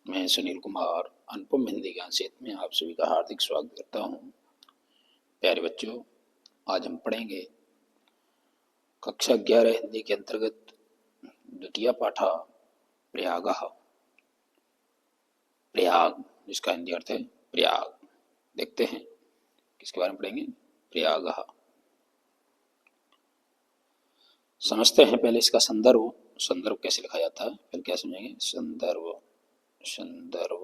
मैं सुनील कुमार अनुपम हिंदी ज्ञान क्षेत्र में आप सभी का हार्दिक स्वागत करता हूँ। प्यारे बच्चों, आज हम पढ़ेंगे कक्षा 11 हिंदी के अंतर्गत द्वितीय पाठा प्रयागः। प्रयाग जिसका हिंदी अर्थ है प्रयाग। देखते हैं किसके बारे में पढ़ेंगे। प्रयागः। समझते हैं पहले इसका संदर्भ। संदर्भ कैसे लिखा जाता है फिर क्या समझेंगे। संदर्भ संदर्भ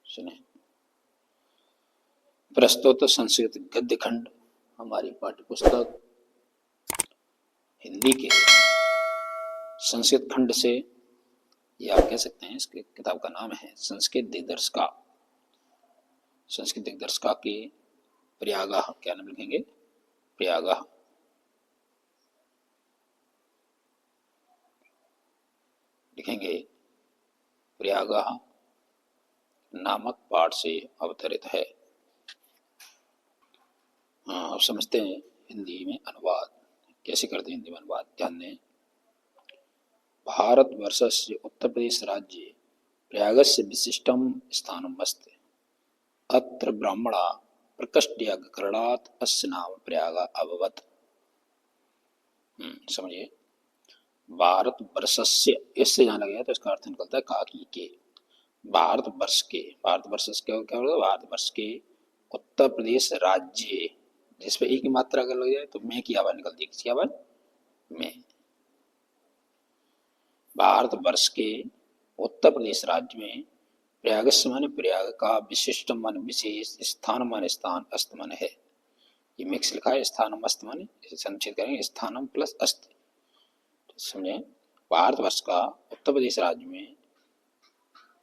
सुने। प्रस्तुत संस्कृत गद्य खंड हमारी पाठ्य पुस्तक हिंदी के संस्कृत खंड से, या आप कह सकते हैं इसके किताब का नाम है संस्कृत दिग्दर्शिका। संस्कृत दिग्दर्शिका के प्रयागः क्या नाम लिखेंगे। प्रयागः। लिखेंगे प्रयागः नामक पाठ से अवतरित है। अब समझते हैं हिंदी में अनुवाद कैसे करते हैं। हिंदी में अनुवाद ध्यान दें। भारतवर्षस्य उत्तरप्रदेश राज्ये प्रयागस्य विशिष्टं स्थानमस्ति। अत्र ब्राह्मणा प्रकोष्ठयज्ञकारणात् अस्य नाम प्रयाग अभवत्। समझिए, भारतवर्षस्य इससे जाना गया तो इसका अर्थ निकलता है काकी के। भारतवर्ष के, भारतवर्ष क्या होगा, भारतवर्ष के उत्तर प्रदेश राज्य, जिस पे एक ही मात्रा अगर लग जाए तो मैं की आवाज निकलती है। किसकी आवाज? मैं। भारतवर्ष के उत्तर प्रदेश राज्य में प्रयागस्य माने प्रयाग का, विशिष्ट मन विशेष, स्थान माने स्थान, अस्त मन है। ये मिक्स लिखा है। स्थानम अस्त माने, इसे संक्षेप करेंगे स्थानम प्लस अस्त। तो समझे, भारतवर्ष का उत्तर प्रदेश राज्य में,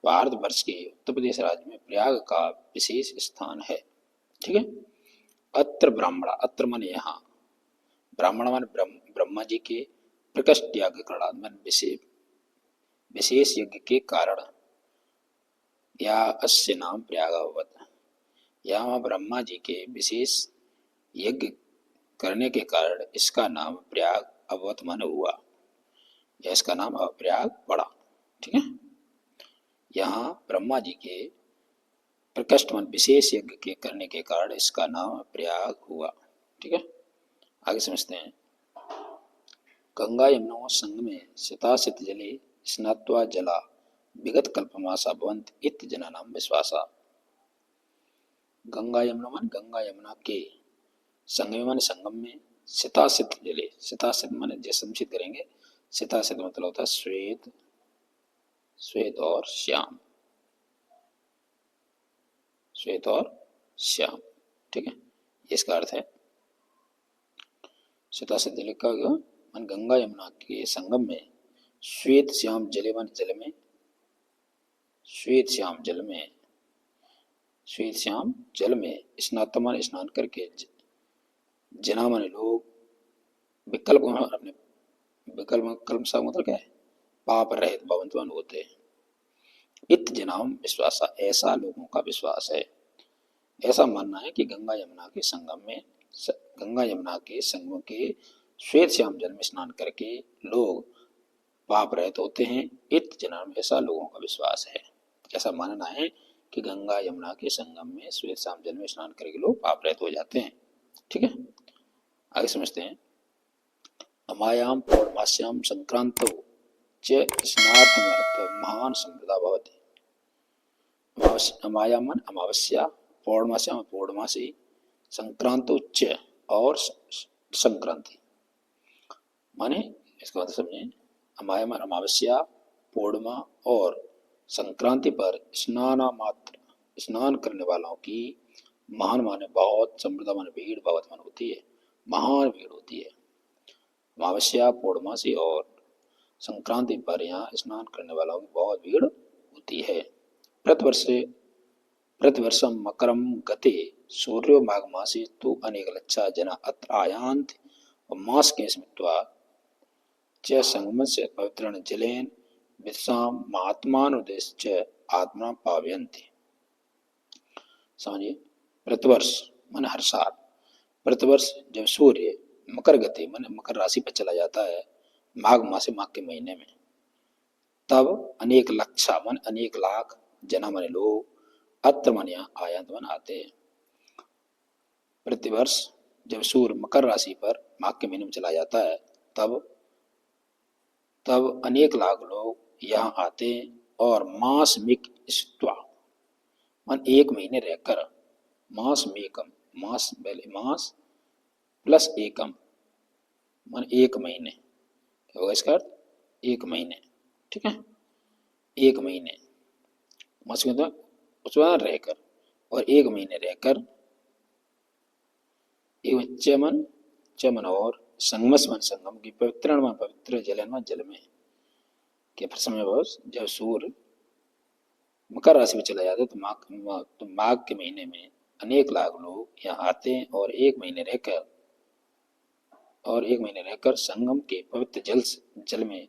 भारतवर्ष के उत्तर प्रदेश राज्य में प्रयाग का विशेष स्थान है। ठीक है। अत्र ब्राह्मण, अत्र माने यहाँ, ब्राह्मण माने ब्रह्मा जी के, प्रकोष्ठ यज्ञ करणात् माने विशेष यज्ञ के कारण, या अस्य नाम प्रयाग अभवत्, यहाँ ब्रह्मा जी के विशेष यज्ञ करने के कारण इसका नाम प्रयाग अभवत् माने हुआ, या इसका नाम प्रयाग पड़ा। ठीक है। यहाँ ब्रह्मा जी के प्रकोष्ठ मन विशेष यज्ञ के करने के कारण इसका नाम प्रयाग हुआ। ठीक है। आगे समझते हैं। गंगा यमुना संगमे सितासित जले स्नात्वा जला विगत कल्पमासा भवन्ति इति जनानां विश्वासा। गंगा यमुना मान गंगा यमुना के, संगमे मान संगम में, सितासित जले, सितासित माने जैसे संक्षिप्त करेंगे। सितासित मतलब होता है श्वेत, श्वेत और श्याम, श्वेत और श्याम। ठीक है, इसका अर्थ है सितासित जले का मन गंगा यमुना के संगम में, श्वेत श्याम जले मान जल में, श्वेत श्याम जल में, श्वेत श्याम जल में स्नात मान स्नान करके, जना माने लोग, विकल्प अपने विकल्प कल्प सा मतलब क्या है, पाप रहित भवंतवान होते हैं। इत जनाम विश्वासा, ऐसा लोगों का विश्वास है। ऐसा मानना है कि गंगा यमुना के संगम में, गंगा यमुना के संगम के श्वेत श्याम जल में स्नान करके लोग पाप रहित होते हैं। इत जनाम, ऐसा लोगों का विश्वास है। ऐसा मानना है कि गंगा यमुना के संगम में श्वेत श्याम जल में स्नान करके लोग पाप रहित हो जाते हैं। ठीक है। आगे समझते हैं। अमायाम पौर्णमास्याम संक्रांतो च स्नातमर्थ महान संप्रदा भवति। अमाया मन अमावस्या, पौर्णमास्याम पौर्णमासी, संक्रांतो च और संक्रांति माने, इसका मतलब समझें। अमाया मन अमावस्या, पूर्णिमा और संक्रांति पर स्नान करने वालों की महान माने बहुत, संप्रदा माने भीड़, बहुत मान होती है, महान भीड़ होती है। अमावस्या, पूर्णमासी और संक्रांति पर यहाँ स्नान करने वालों की बहुत भीड़ होती है। प्रतिवर्षम मकरम गते सूर्यो माघ मासी तु अनेक लक्षा जना अत्र आयान्ति और मास के स्मृत्वा च संगमस्य पवित्रेण जलेन विद्साम महात्मानुदेश्य आत्मा पावयन्ति। समझिए, प्रतिवर्ष मन हर साल, प्रतिवर्ष जब सूर्य मकर गति मन मकर राशि पर चला जाता है, माघ मास से, माघ के महीने में, तब अनेक लक्षा मन अनेक लाख जना मन लोग अत्र मन यहाँ आयंत मन आते। प्रतिवर्ष जब सूर्य मकर राशि पर माघ के महीने में चला जाता है तब तब अनेक लाख लोग यहाँ आते और मास मिक स्त्वा मन एक महीने रहकर मास मेकम मास मास प्लस एकम मन एक महीने क्या होगा इसका अर्थ एक महीने। ठीक है, एक महीने मास के मतलब उसमें रहकर और एक महीने रहकर चमन चमन और संगमस मन संगम की पवित्र मन पवित्र जलन मन जल में के समय जब सूर्य मकर राशि में चला जाता है तो माघ के महीने में अनेक लाख लोग यहाँ आते हैं और एक महीने रहकर संगम के पवित्र जल में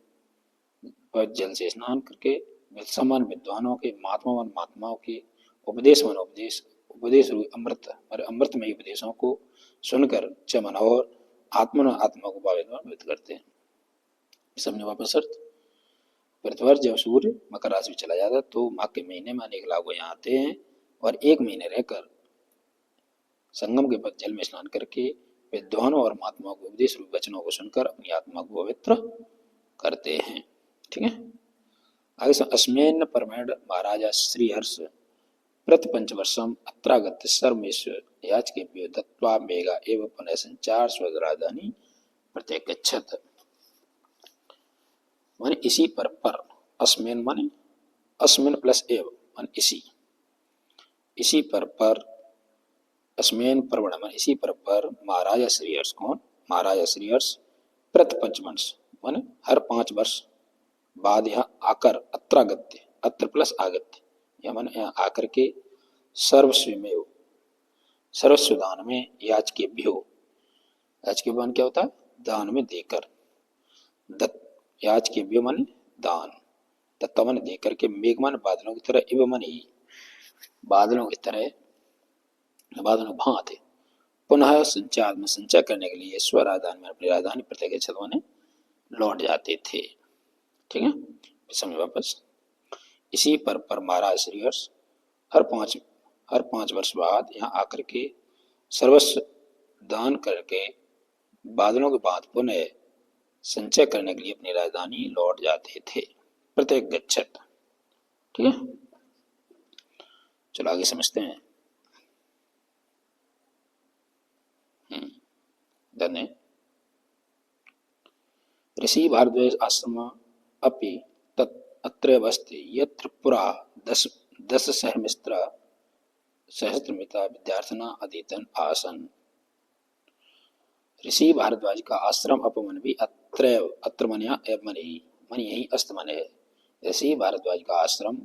पवित्र जल से स्नान करके समान विद्वानों के महात्माओं के उपदेश रूपी अमृतमय उपदेशों को सुनकर चमन और आत्मा को भावित करते हैं। समझे वापस अर्थ। प्रतिवर्ष जब सूर्य मकर राशि में चला जाता है तो माघ के महीने में अनेक लोग यहाँ आते हैं और एक महीने रहकर संगम के जल में स्नान करके विद्वानों और महात्माओं के उपदेश रूप वचनों को सुनकर अपनी आत्मा को पवित्र करते हैं। ठीक है, आगे अस्मेन परमेण महाराजा श्रीहर्ष प्रति पंचवर्षम अत्रागत सर्वेश्वर याचकेभ्यो दत्त्वा मेघा एवं पुनः संचार स्वर्ग राजधानी प्रत्यगच्छत। माने इसी पर अस्मेन माने अस्मिन प्लस एव माने इसी पर अस्मेन परवण माने इसी पर महाराजा श्रीहर्ष कौन महाराजा श्रीहर्ष प्रति पंचवर्ष माने हर 5 वर्ष बाद यहाँ आकर अत्रागत्य अत्र प्लस आगत्य या माने यहाँ आकर के सर्वस्व दान में याचकेभ्यो मान क्या होता है दान में देकर याचकेभ्यो माने दान दत्ता माने देकर के मेघ माने बादलों की तरह इव माने ही बादलों की तरह बादलों भांति पुनः संचार में संचय करने के लिए स्वराजधानी में अपनी राजधानी प्रत्यक्ष माने लौट जाते थे। ठीक है, समय वापस इसी पर महाराज श्रीहर्ष हर पांच वर्ष बाद यहाँ आकर के सर्वस्व दान करके बादलों के बाद पुनः संचय करने के लिए अपनी राजधानी लौट जाते थे। प्रत्येक गच्छत। ठीक है, चलो आगे समझते हैं। धन्य ऋषि भारद्वाज आश्रम अपि अत्र वस्ति यत्र पुरा दस सहस्त्रमिता विद्यार्थिना अधीतन आसन। ऋषि भारद्वाज का आश्रम अपमन भी अत्र मन यही अस्त मन है। ऋषि भारद्वाज का आश्रम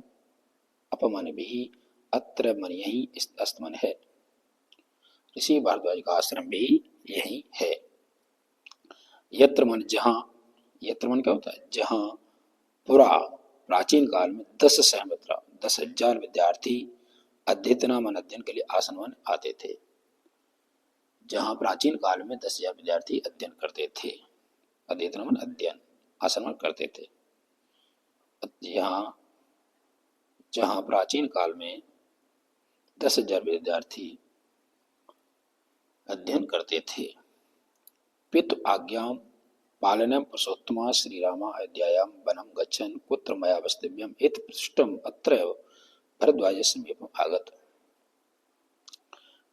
अपमन भी अत्र मन यही अस्त मन है। ऋषि भारद्वाज का आश्रम भी यही है। यत्र मन जहाँ, यत्र मन क्या होता है जहाँ पुरा प्राचीन काल में 10,000 विद्यार्थी अध्ययना मन अध्ययन के लिए आसन मन आते थे। जहाँ प्राचीन काल में 10,000 विद्यार्थी अध्ययन करते थे, अध्ययना मन अध्ययन आसन मन करते थे। जहाँ प्राचीन काल में 10,000 विद्यार्थी अध्ययन करते थे। पितु आज्ञाम पालनम पुरुषोत्तमा श्रीरामा अयोध्यायां वनम गच्छन् कुत्र मया वस्तव्यम इति पृष्ठम अत्र भरद्वाज समीपम आगत।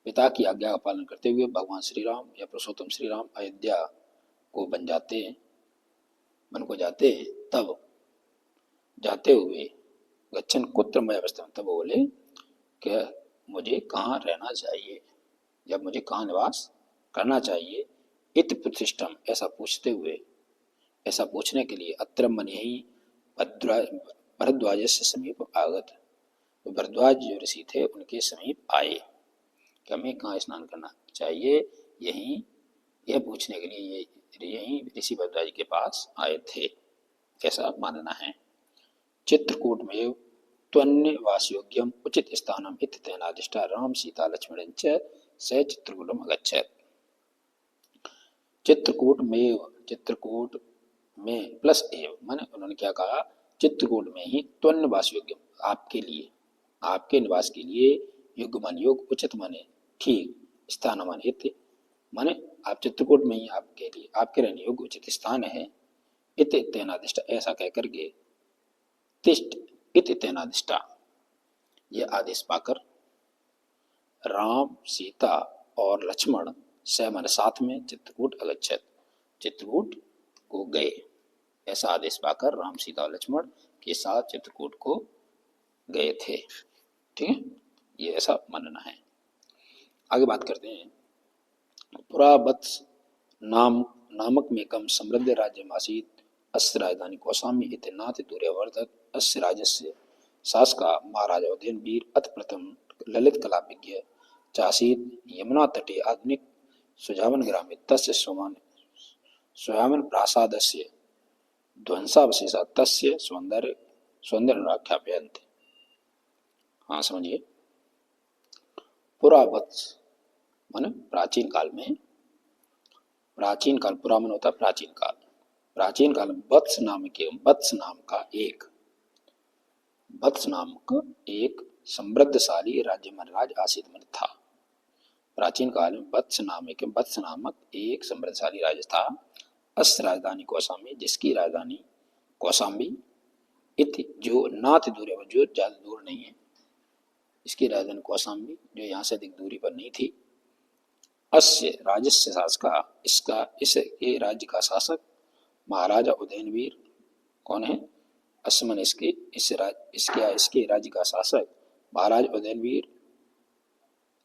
पिता की आज्ञा का पालन करते हुए भगवान श्री राम या पुरुषोत्तम श्री राम अयोध्या को वन को जाते, तब जाते हुए गच्छन् कुत्र मया वस्तव्यम, तब बोले कि मुझे कहाँ रहना चाहिए या मुझे कहाँ निवास करना चाहिए। इत प्रतिष्ठम ऐसा पूछने के लिए अत्र मन यही भरद्वाज से समीप आगत, तो भरद्वाज जो ऋषि थे उनके समीप आए कि हमें कहाँ स्नान करना चाहिए। यह पूछने के लिए यही ऋषि भरद्वाज के पास आए थे, कैसा मानना है। चित्रकूट में त्वन्य वासयोग्यम उचित स्थानम इति तेनादिष्टा राम सीता लक्ष्मण च स चित्रकूटम अगच्छत्। चित्रकूट में प्लस एव माने उन्होंने क्या कहा चित्रकूट में ही त्वन्यवास योग्य, आपके लिए, आपके निवास के लिए योग्य मान योग, उचित माने ठीक, स्थान मान इत्य, माने आप चित्रकूट में ही आपके लिए, आपके रहने योग्य उचित स्थान है। इत तेनादिष्ट, ऐसा कहकर के तिष्ट इत तेनादिष्टा, ये आदेश पाकर राम सीता और लक्ष्मण स मन साथ में चित्रकूट अगच्छत, चित्रकूट को गए। ऐसा आदेश पाकर राम सीता और लक्ष्मण के साथ चित्रकूट को गए थे। ठीक है, ये ऐसा मानना है। आगे बात करते हैं। पुरावत्स नामक में कम समृद्ध राज्य मासीत अस्य राजधानी कौशाम्बी इति नाति दूरे वर्तत। अस्य राज्यस्य शासका महाराज उदयन वीर अथ प्रथम ललित कला विज्ञ चासीत यमुना तटे आधुनिक सुजावन ग्रामे तस्य स्वयं प्रासादस्य ध्वंसावशेषा तस्य सौंदर्य आख्यापयन्ति। हाँ समझिए, पुरावत्स माने प्राचीन काल में, प्राचीन काल, पुरा मन होता है प्राचीन काल, प्राचीन काल में वत्स नामक एक समृद्धशाली राज्य मन राज आसित मन था। प्राचीन काल में वत्स नामक एक समृद्धशाली राज्य था। अस्य राजधानी कौशाम्बी, जिसकी राजधानी कौशाम्बी, इति जो नाति दूर है, जो ज्यादा दूर नहीं है, इसकी राजधानी कौशाम्बी जो यहाँ से अधिक दूरी पर नहीं थी। अस्य राजस्य शासका, इस राज्य का शासक महाराजा उदयनवीर कौन है? असमन इसके राज्य का शासक महाराज उदयनवीर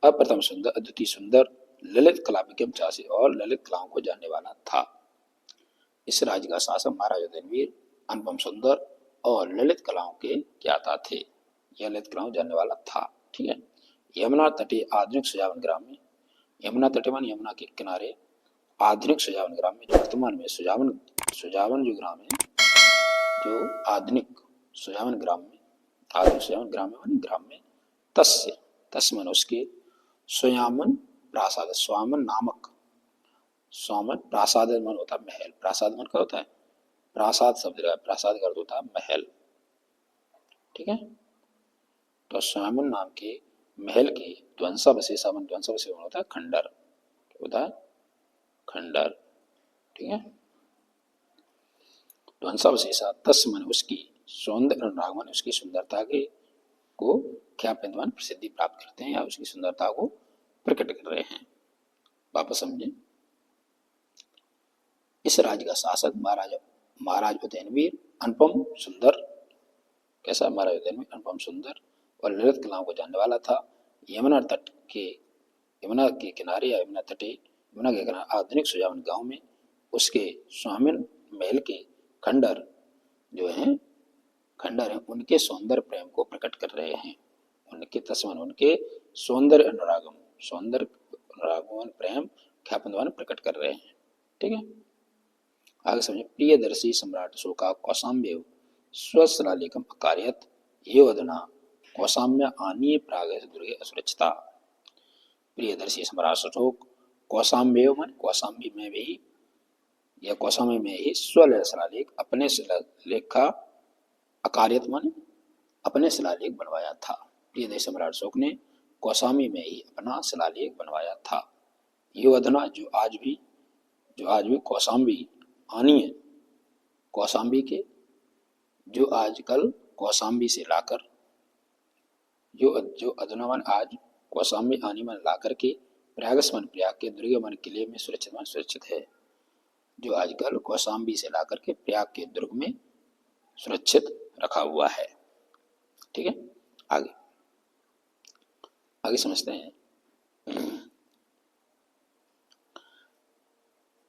अप्रथम सुंदर, अद्वितीय सुंदर, ललित कला विज्ञ चासी और ललित कलाओं को जानने वाला था। इस राज्य का शासक महाराज उदयनवीर अनुपम सुंदर और ललित कलाओं के ज्ञाता थे, यह ललित कलाओं जानने वाला था। ठीक है। यमुना तटे आधुनिक सुजावन ग्राम में, यमुना तटे मान यमुना के किनारे, आधुनिक सुजावन ग्राम में, जो वर्तमान में सुजावन जो ग्राम है, जो आधुनिक सुजावन ग्राम में, आधुनिक सुजावन ग्राम में मानी ग्राम में, तस्य मन उसके स्वयामन प्रासाद, स्वामन नामक, स्वामन प्रासाद मन होता है महल, प्रासाद मन का होता है, प्रासाद शब्द का प्रासाद का अर्थ होता है महल। ठीक है, तो स्वामन नाम के महल के ध्वंसावशेषा होता है खंडर, होता है खंडर। ठीक है, ध्वंसावशेषा तस् मन उसकी सौंदर्य अनुराग मन उसकी सुंदरता के को क्या प्रसिद्धि प्राप्त करते हैं या उसकी सुंदरता को प्रकट कर रहे हैं। वापस समझें, इस राज्य का शासक महाराज उदयनवीर अनुपम सुंदर, कैसा महाराज उदयनवीर अनुपम सुंदर और ललित कलाओं को जानने वाला था। यमुना के किनारे या यमुना के किनारे आधुनिक सुजावन गांव में उसके स्वामिन महल के खंडर जो हैं, खंडर हैं, उनके सौंदर्य प्रेम को प्रकट कर रहे हैं। उनके तस्मन उनके सौंदर्य अनुरागमन प्रेम ख्यापन प्रकट कर रहे हैं। ठीक है, आगे समझे। प्रियदर्शी सम्राट शोका कौशाम्बेव स्वशलालेखम अकार्यत ये वदना कौशाम्य आनीय प्राग दुर्गे असुरक्षिता। प्रियदर्शी सम्राट अशोक कौशाम्बेव मन कौशाम्बी में भी या कौशाम्बी में ही स्वशलालेख अपने शिलालेख का अकार्यत मन अपने शिलालेख बनवाया था। प्रियदर्शी सम्राट अशोक ने कौशाम्बी में ही अपना शिलालेख बनवाया था। ये वदना जो आज भी कौशाम्बी आनीय, कौशाम्बी के जो आजकल कौशाम्बी से लाकर जो अधुनावन आज कौशाम्बी आनी मन लाकर के प्रयाग के दुर्ग मन किले में सुरक्षित है, जो आजकल कौशाम्बी से लाकर के प्रयाग के दुर्ग में सुरक्षित रखा हुआ है। ठीक है, आगे समझते हैं।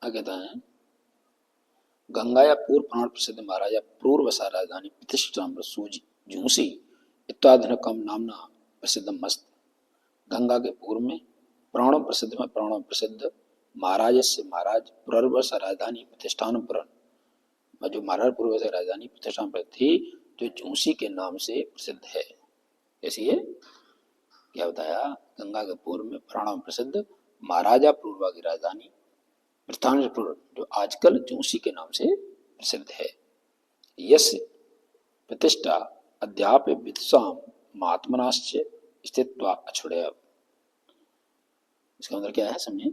आगे है गंगा या पूर्व प्राण प्रसिद्ध महाराजा पूर्वसा राजधानी प्रतिष्ठा झूसी इत्यादिनकम नामना प्रसिद्ध मस्त। गंगा के पूर्व में प्राण प्रसिद्ध महाराज पूर्वस राजधानी प्रतिष्ठानपुर, जो महाराज पूर्वस राजधानी प्रतिष्ठानपुर थी, जो झूसी के नाम से प्रसिद्ध है। जैसे ये क्या बताया, गंगा के पूर्व में प्राण प्रसिद्ध महाराजा पूर्वा की राजधानी प्रस्थानपुर, जो आजकल झूसी के नाम से प्रसिद्ध है। यस प्रतिष्ठा अद्यापि विद्वां महात्मनाश्च स्थित्वा अछुड़ैव। इसका मतलब क्या है समझे,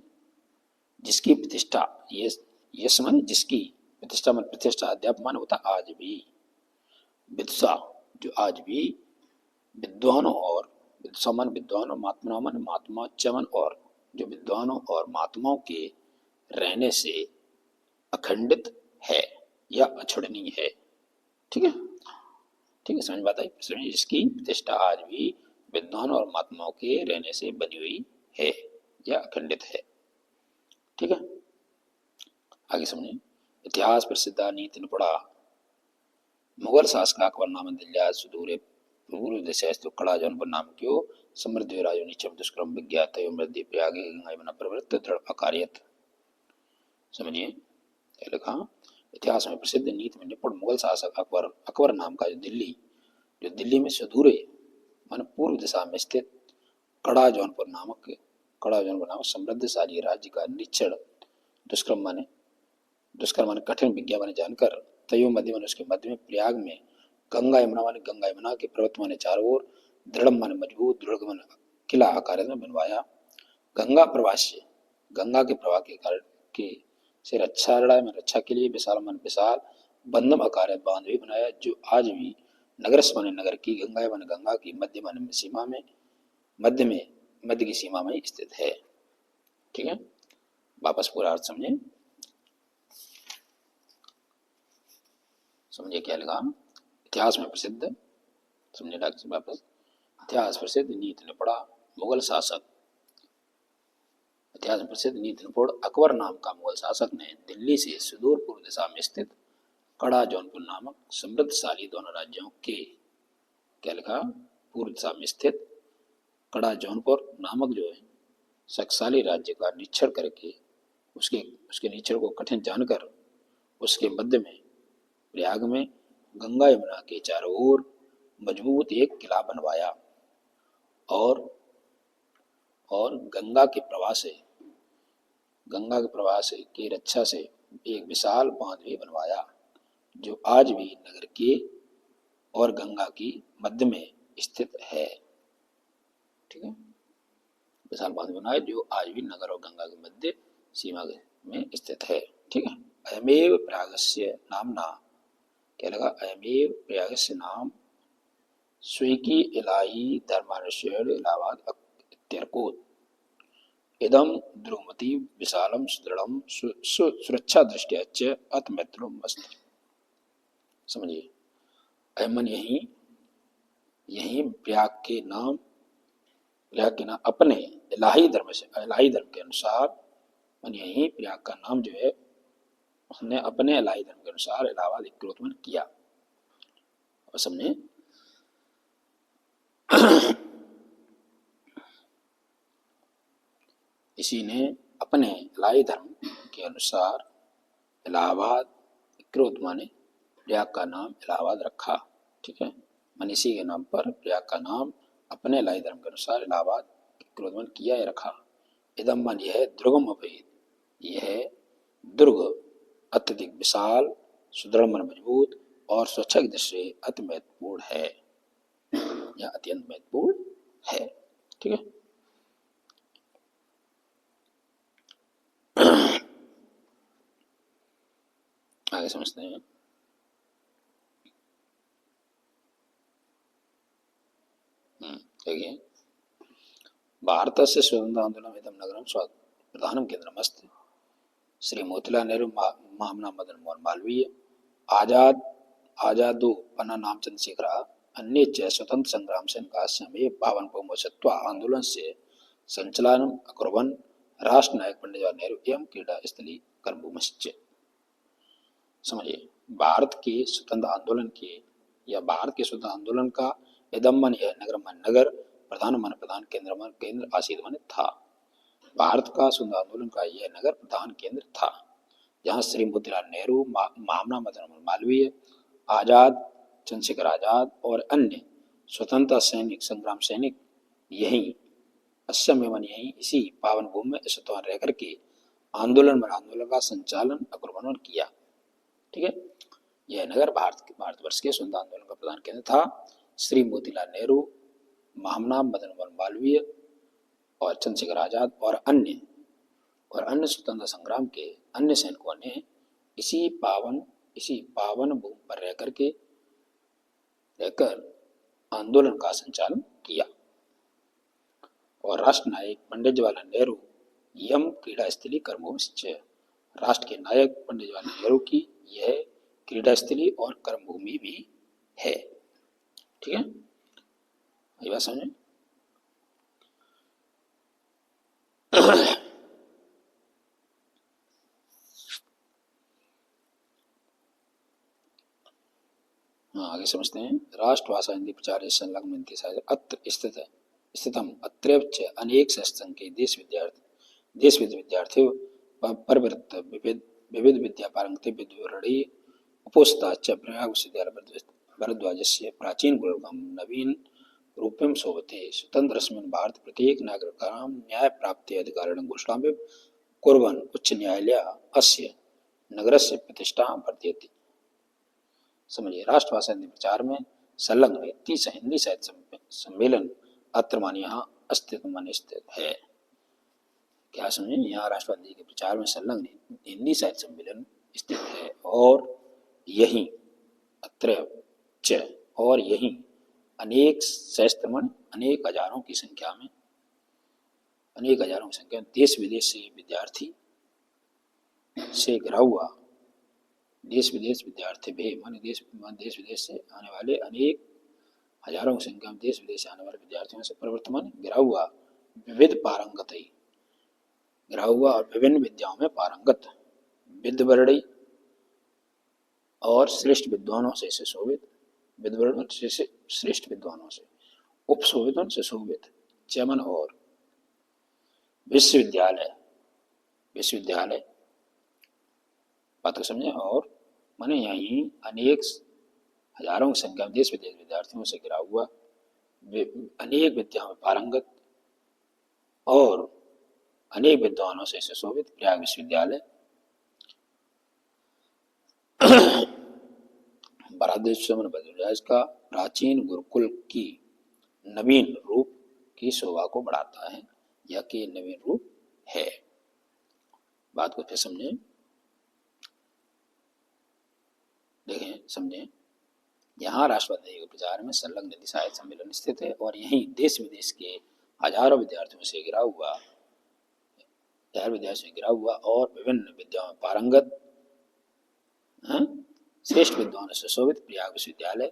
जिसकी प्रतिष्ठा, ये समझ, जिसकी प्रतिष्ठा मन प्रतिष्ठा, अध्याप मान होता आज भी, विद्वा जो आज भी विद्वानों और विद्वान विद्वानों, महात्मा मन महात्मा चमन, और जो विद्वानों और महात्माओं के रहने से अखंडित है या अछुड़नीय है। ठीक है, ठीक है, समझ बात आई। जिसकी प्रतिष्ठा आज भी विद्वान और महात्माओं के रहने से बनी हुई है या अखंडित है। ठीक है, आगे समझे। इतिहास प्रसिद्ध नीति ने पढ़ा मुगल शासक अकबर नाम दिल्ली सुदूर पूर्व देशस्तु कड़ा जौनपुर नाम क्यों समृद्ध राजो नीचम दुष्कर्म विज्ञात मृद्धि प्रयाग गंगा बना प्रवृत्त दृढ़ अकार्यत। समझिए क्या लिखा। इतिहास में प्रसिद्ध नीति में निपुण मुगल शासक अकबर नाम का जो दिल्ली में सुदूर मान पूर्व दिशा में स्थित कड़ा जौनपुर नामक समृद्धशाली राज्य का निश्चल दुष्कर्म माने कठिन विज्ञा माने जानकर तयो मध्य माने उसके मध्य में प्रयाग में गंगा यमुना के पर्वत माने चारों ओर दृढ़ माने मजबूत दुर्ग माने किला आकार में बनवाया। गंगा के प्रवाह के कारण के से रक्षा लड़ाई में रक्षा के लिए विशाल बंधम आकार बांध भी बनाया, जो आज भी नगर की गंगा की मध्य की सीमा में स्थित है। ठीक है, वापस पूरा अर्थ समझे क्या लगा। इतिहास में प्रसिद्ध समझे डॉक्टर वापस। इतिहास प्रसिद्ध नीति ने पढ़ा मुगल शासक, इतिहास में प्रसिद्ध नीति ने पढ़ अकबर नाम का मुगल शासक ने दिल्ली से सुदूर पूर्व दिशा में स्थित कड़ा जौनपुर नामक समृद्धशाली दोनों राज्यों के क्या लिखा पूर्व दिशा में स्थित कड़ा जौनपुर नामक जो है शक्तिशाली राज्य का निरीक्षण करके उसके निरीक्षण को कठिन जानकर उसके मध्य में प्रयाग में गंगा यमुना के चारों ओर मजबूत एक किला बनवाया और गंगा के प्रवाह से की रक्षा से एक विशाल बांध भी बनवाया, जो आज भी नगर के और गंगा की मध्य में स्थित है। ठीक है, विशाल बांध बनाया जो आज भी नगर और गंगा के मध्य सीमा में स्थित है। ठीक है, अयमेव प्रयागस्य नामना क्या लगा, अयमेव प्रयागस्य नाम स्वीकी इलाही धर्मानुष्येण इलाहाबाद इत्यर्कोत् इदम द्रुमति विशालम सुदृढ़म सुरक्षा दृष्टिया च अतमैत्रुम अस्ति। समझिए, अयमन यही प्रयाग के नाम अपने इलाही धर्म के अनुसार मन यही प्रयाग का नाम जो है उसने अपने इलाही धर्म के अनुसार इलाहाबाद उत्पन्न किया। और समझे इसी ने अपने इलाही धर्म के अनुसार इलाहाबाद क्रोध माने प्रयाग का नाम इलाहाबाद रखा। ठीक है, मन इसी के नाम पर प्रयाग का नाम अपने इलाही धर्म के अनुसार इलाहाबाद क्रोध मन किया या रखा। इदम मन यह दुर्गम अभेद, यह दुर्ग अत्यधिक विशाल सुदृढ़ मन मजबूत और सुरक्षा की दृष्टि से अति महत्वपूर्ण है या अत्यंत महत्वपूर्ण है। ठीक है, आगे समझते हैं। देखिए, भारत से स्वतंत्र आंदोलन इदम नगरम प्रधानम केंद्रम अस्ति। श्री मोतीलाल नेहरू महामना मदन मोहन मालवीय आजादो पन्ना नाम चंद्रशेखर अन्य च स्वतंत्र संग्राम से पावन पौमोत्सव आंदोलन से संचालन अकुर्वन् राष्ट्र नायक पंडित जवाहरलाल नेहरू एवं क्रीड़ा स्थली कर्मभूमिश्च। समझिए, भारत के स्वतंत्र आंदोलन का इदम मन यह नगर प्रधान केंद्र आसीद मन था। भारत का स्वतंत्र आंदोलन का यह नगर प्रधान केंद्र था, जहाँ श्री मोतीलाल नेहरू महामना मदन मालवीय चंद्रशेखर आजाद और अन्य स्वतंत्रता संग्राम सैनिक यही इसी पावन भूमि में स्वतंत्र रह करके आंदोलन का संचालन अकुर्वन् किया। ठीक है, यह नगर भारतवर्ष के स्वतंत्रता आंदोलन का प्रधान केंद्र था। श्री मोतीलाल नेहरू, महामना मदन मोहन मालवीय और चंद्रशेखर आजाद और अन्य स्वतंत्रता संग्राम के अन्य सैनिकों ने इसी पावन भूमि पर रहकर आंदोलन का संचालन किया और राष्ट्र नायक पंडित जवाहरलाल नेहरू यम क्रीड़ा स्थली कर्मभूमि, राष्ट्र के नायक पंडित जवाहरलाल नेहरू की यह क्रीड़ा स्थली और कर्मभूमि भी है। ठीक है, ये बात समझे। आगे समझते हैं। राष्ट्रभाषा हिंदी प्रचार संलग्न अत्र स्थितम अत्रैव अनेक संस्थान के देश विद्यार्थियों परवृत्त विविध विद्या पारंगते विद्वरणी उपोस्ता च प्रयाग विश्वविद्यालय भरद्वाजस्य प्राचीन गुरुकुलम नवीन रूपम शोभते स्वतंत्रस्मिन् भारत प्रत्येक नागरिकाणां न्याय प्राप्ति अधिकारिणं घोषणां कुर्वन् उच्च न्यायालय अस्य नगरस्य प्रतिष्ठां वर्धयति। समझिए, राष्ट्रभाषा हिंदी प्रचार में संलग्न 30 हिंदी साहित्य सम्मेलन अत्र मान यहाँ स्थित है। क्या समझे, यहाँ राष्ट्रभाषा हिंदी के प्रचार में संलग्न हिंदी साहित्य सम्मेलन स्थित है और यही अत्र च और यही अनेक सहस्त्रमण अनेक हजारों की संख्या में देश विदेश से विद्यार्थी से घिरा हुआ देश विदेश विद्यार्थी भी माने देश विदेश से आने वाले अनेक हजारों की संख्या में देश विदेश से आने वाले विद्यार्थियों से प्रवर्तमान गिरा हुआ और विभिन्न विद्याओं में पारंगत विद्वरणी और श्रेष्ठ विद्वानों से सुशोभित श्रेष्ठ विद्वानों से उपशोभित और सुशोभित चमन और विश्वविद्यालय बात को समझे। और माने यही अनेक हजारों की संख्या में देश विदेश विद्यार्थियों से घिरा हुआ अनेक विद्याओं में पारंगत और अनेक विद्वानों से सुशोभित प्रयाग विश्वविद्यालय भरद्वाज का प्राचीन गुरुकुल की नवीन रूप की शोभा को बढ़ाता है, या कि नवीन रूप है। बात को फिर समझे, देखें समझें। यहाँ राष्ट्रवादी के प्रचार में संलग्न हिंदी साहित्य सम्मेलन स्थित है और यहीं देश विदेश के हजारों विद्यार्थियों से घिरा हुआ और विभिन्न विद्याओं में पारंगत श्रेष्ठ विद्वानों से शोभित प्रयाग विश्वविद्यालय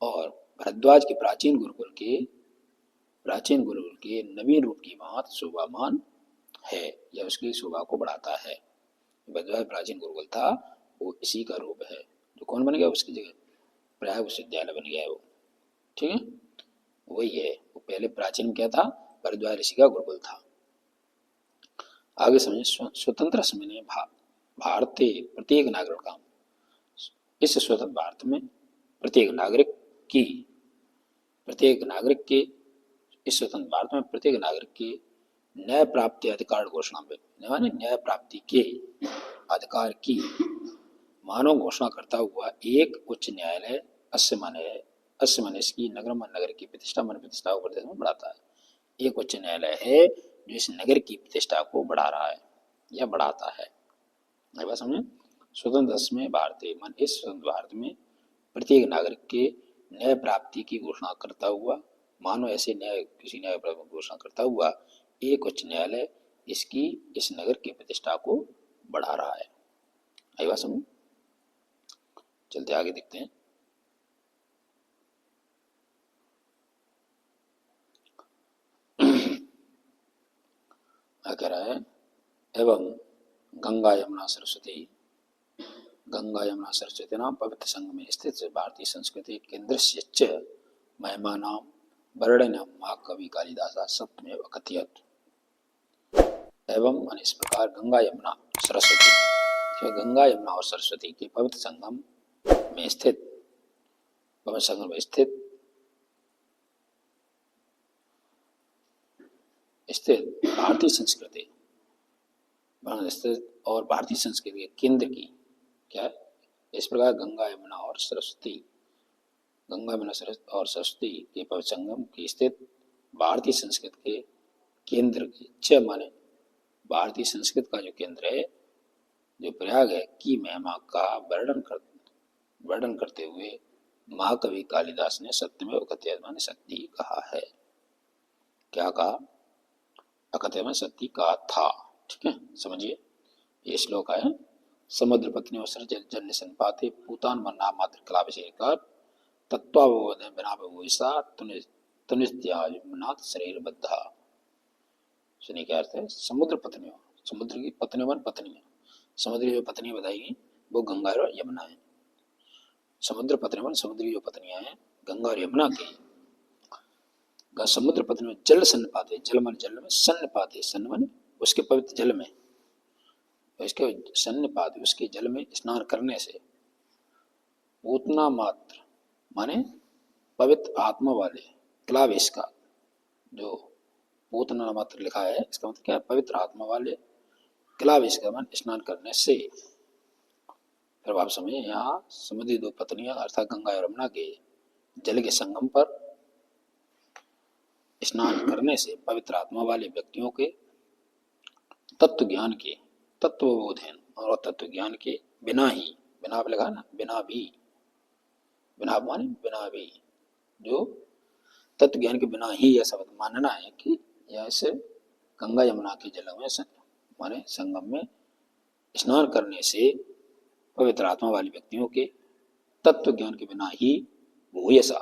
और भरद्वाज के प्राचीन गुरुकुल के नवीन रूप की भांति शोभामान है, यह उसकी शोभा को बढ़ाता है। भरद्वाज प्राचीन गुरुकुल था, वो इसी का रूप है। जो कौन बन गया उसकी जगह प्रयाग विश्वविद्यालय बन गया है वो। ठीक है, वही है। वो पहले प्राचीन क्या था, भरद्वाज ऋषि का गुरुकुल था। आगे समझे। स्वतंत्र समय भारतीय प्रत्येक नागरिक का इस स्वतंत्र भारत में प्रत्येक नागरिक के न्याय प्राप्ति अधिकार घोषणा में न्याय प्राप्ति के अधिकार की मानव घोषणा करता हुआ एक उच्च न्यायालय अस्य माने इसकी नगर की प्रतिष्ठा को बढ़ाता है। एक उच्च न्यायालय है जो इस नगर की प्रतिष्ठा को बढ़ा रहा है या बढ़ाता है। बात समझे। स्वतंत्र में इस स्वतंत्र भारत में प्रत्येक नागरिक के न्याय प्राप्ति की घोषणा करता हुआ किसी न्याय प्राप्ति की घोषणा करता हुआ एक उच्च न्यायालय इस नगर की प्रतिष्ठा को बढ़ा रहा है। आई बात समझ। चलते आगे देखते हैं। कह रहा है एवं गंगा यमुना सरस्वती नाम पवित्र संगमे स्थित भारतीय संस्कृति केंद्रस्य महिमानां वर्णनं महाकवि कालिदास सप्तमेव अकथयत्। एवं इस प्रकार गंगा यमुना और सरस्वती के पवित्र संगम में स्थित भारतीय संस्कृति और भारतीय संस्कृति के केंद्र की क्या इस प्रकार गंगा यमुना और सरस्वती, गंगा यमुना और सरस्वती के पवित्र संगम की स्थित भारतीय संस्कृत के केंद्र की च माने भारतीय संस्कृत का जो केंद्र है, जो प्रयाग है, की महिमा का वर्णन करते हुए महाकवि कालिदास ने सत्यमेव कथयत माने सत्य कहा है। क्या कहा? अकथयत माने सत्य कहा था। ठीक है, समझिए। ये श्लोक है, समुद्र पत्नी जन्य संपाते पूतान मन्ना मात्र कलाभिषेक तत्वावबोध बिना विभूषा तुनित्यानाथ शरीर बद्धा। सुनिए क्या अर्थ है। समुद्र पत्नियों, समुद्र की पत्नियों वन पत्नियां, समुद्री जो पत्नियां बताएगी वो गंगा और यमुना है। समुद्र पत्नियों वन समुद्री जो पत्नियां हैं गंगा और यमुना की। समुद्र पत्नी में जल सन्नपाते, जल मन जल में सन्नपाते, सन्न मन उसके पवित्र जल में, उसके सन्नपाते उसके जल में स्नान करने से पूतना मात्र माने पवित्र आत्मा वाले, क्लावेश का जो पूतना मात्र लिखा है इसका मतलब क्या है? पवित्र आत्मा वाले क्लावेश का मन स्नान करने से। फिर आप समझिए, यहाँ समुद्री दो पत्नियां अर्थात गंगा और यमुना के जल के संगम पर स्नान करने से पवित्र आत्मा वाले व्यक्तियों के तत्व ज्ञान के, तत्वबोधन और तत्व ज्ञान के बिना ही, बिना लगा ना, बिना भी, बिना माने बिना भी, जो तत्व ज्ञान के बिना ही ऐसा मानना है कि ऐसे गंगा यमुना के जल में माने संगम में स्नान करने से पवित्र आत्मा वाले व्यक्तियों के तत्व ज्ञान के बिना ही भूयसा,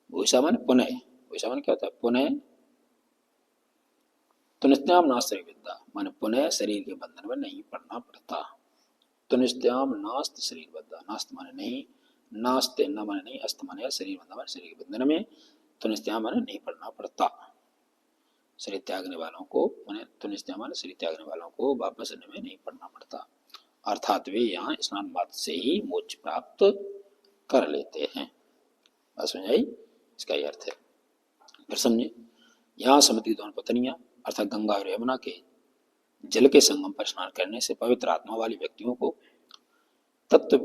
भूयसा माने पुनः, भूयसा माने क्या होता है? पुनः तुनिस्त्याम नास्त विद्या माने पुनः शरीर के बंधन में नहीं पड़ना पड़ता। तुनिस्त्याम नास्त शरीर बद्धा, नास्त माने नहीं, नास्ते न माने नहीं, अस्त माने शरीर बंधन माने शरीर के बंधन में, तुनिस्त्याम माने नहीं पड़ना पड़ता। शरीर त्यागने वालों को माने तुनिस्त्याम माने शरीर त्यागने वालों को वापस आने में नहीं पड़ना पड़ता। अर्थात वे यहाँ स्नान मात्र से ही मोक्ष प्राप्त कर लेते हैं। बात समझ आई? इसका यह अर्थ है। फिर समझे, यहाँ समुद्री दोनों पत्नियां अर्थात गंगा और यमुना के जल के संगम पर स्नान करने से पवित्र आत्मा वाले व्यक्तियों को तत्व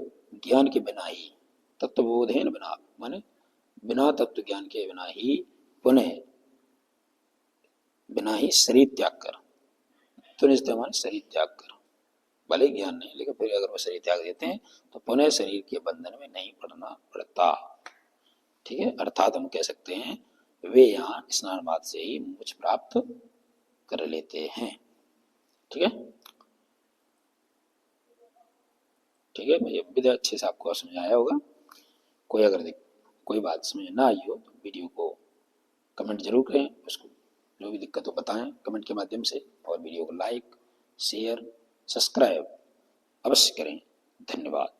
ज्ञान के बिना ही, तत्वबोधेन बिना माने बिना तत्व ज्ञान के बिना ही पुनः बिना ही शरीर त्याग कर, तुनिस्त्याम माने शरीर त्याग कर, भले ज्ञान नहीं लेकिन फिर अगर वो शरीर त्याग देते हैं तो पुनः शरीर के बंधन में नहीं पड़ना पड़ता। ठीक है, अर्थात हम कह सकते हैं वे यहाँ स्नान मात्र से ही मोक्ष प्राप्त कर लेते हैं। ठीक है, ठीक है, ये विधि अच्छे से आपको समझ आया होगा। कोई अगर कोई बात समझ ना आई हो तो वीडियो को कमेंट जरूर करें, उसको जो भी दिक्कत हो बताएं कमेंट के माध्यम से, और वीडियो को लाइक शेयर सब्सक्राइब अवश्य करें। धन्यवाद।